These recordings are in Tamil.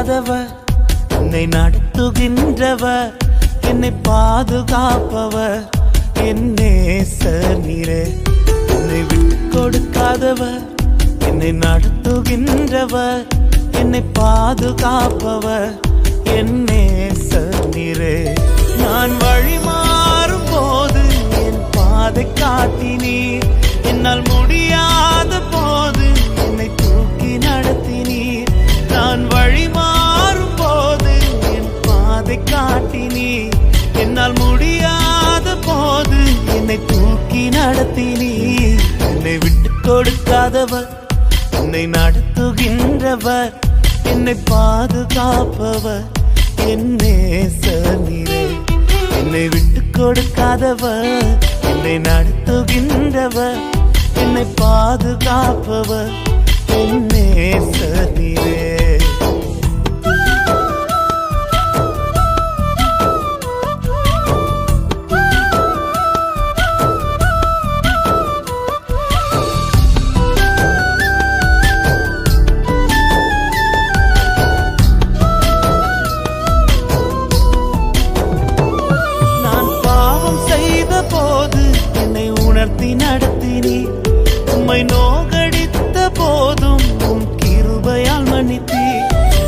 கொடுக்காதவர், என்னை நடத்துகின்றவர், என்னை பாதுகாப்பவர், என் நேசர் நீரே. என்னை விட்டு கொடுக்காதவர், என்னை நடத்துகின்றவர், என்னை பாதுகாப்பவர், என் நேசர் நீரே. நான் வழி மாறும் போது என் பாதை காட்டினீர், என்னால் முடியாத போது என்னை தூக்கி நடத்தினீர். நான் வழி மாறும் போது என் பாதை காட்டினீர், என்னால் முடியாத போது என்னை தூக்கி நடத்தினீர். என்னை விட்டு கொடுக்காதவர், என்னை நடத்துகின்றவர், என்னை பாதுகாப்பவர், என் நேசர் நீரே. என்னை விட்டு கொடுக்காதவர், என்னை நடத்துகின்றவர், என்னை பாதுகாப்பவர், என் நேசர் நீரே. நடத்தினீர், உம்மை நோகடித்த போதும் உம் கிருபையால் மன்னித்தீர்.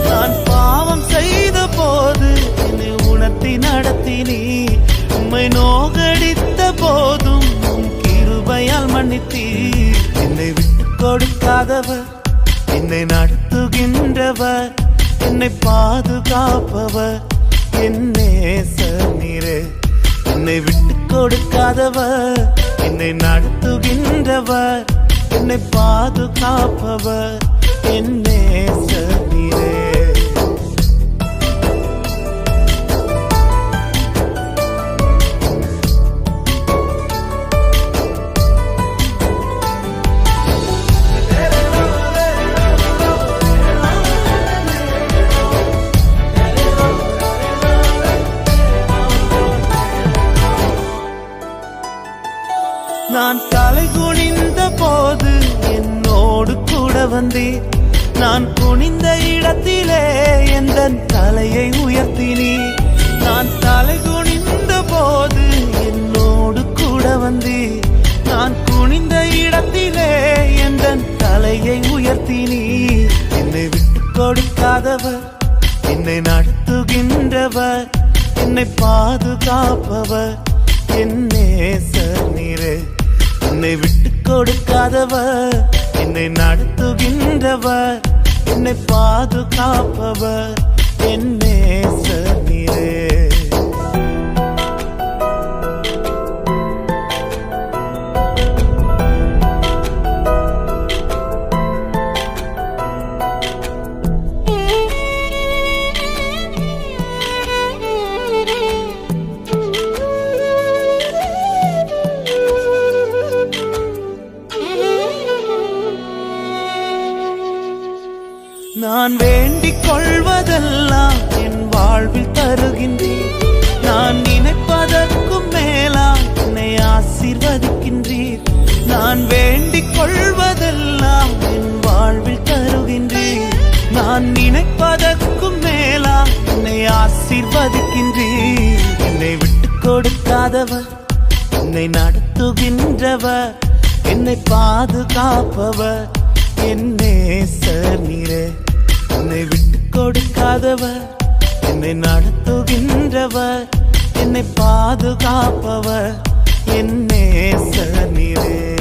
நான் பாவம் செய்த போது என்னை உணர்த்தி நடத்தினீர், உம்மை நோகடித்த போதும் உம் கிருபையால் மன்னித்தீர். என்னை விட்டு கொடுக்காதவர், என்னை நடத்துகின்றவர், என்னை பாதுகாப்பவர், என் நேசர் நீரே. என்னை விட்டு கொடுக்காதவர், என்னை நடத்துகின்றவர், என்னை பாதுகாப்பவர், என் நேசர் நீரே. நான் தலை குனிந்த போது என்னோடு கூட வந்தீர், நான் குனிந்த இடத்திலே எந்தன் தலையை உயர்த்தினீர். நான் தலை குனிந்த போது என்னோடு கூட வந்தீர், நான் குனிந்த இடத்திலே எந்தன் தலையை உயர்த்தினீர். என்னை விட்டு கொடுக்காதவர், என்னை நடத்துகின்றவர், என்னை பாதுகாப்பவர், என் நேசர் நீரே. என்னை விட்டு கொடுக்காதவர், என்னை நடத்துகின்றவர், என்னை பாதுகாப்பவர், என் நேசர் நீரே. நான் வேண்டிக் கொள்வதெல்லாம் என் வாழ்வில் தருகின்றீர், நான் நினைப்பதற்கும் மேலாம் என்னை ஆசீர்வதிக்கின்றீர். நான் வேண்டிக் கொள்வதெல்லாம் என் வாழ்வில் தருகின்றீர், நான் நினைப்பதற்கும் மேலாம் என்னை ஆசீர்வதிக்கின்றீர். என்னை விட்டு கொடுக்காதவர், என்னை நடத்துகின்றவர், என்னை பாதுகாப்பவர், என் நேசர் நீரே. என்னை விட்டு கொடுக்காதவர், என்னை நடத்துகின்றவர், என்னை பாதுகாப்பவர், என் நேசர் நீரே.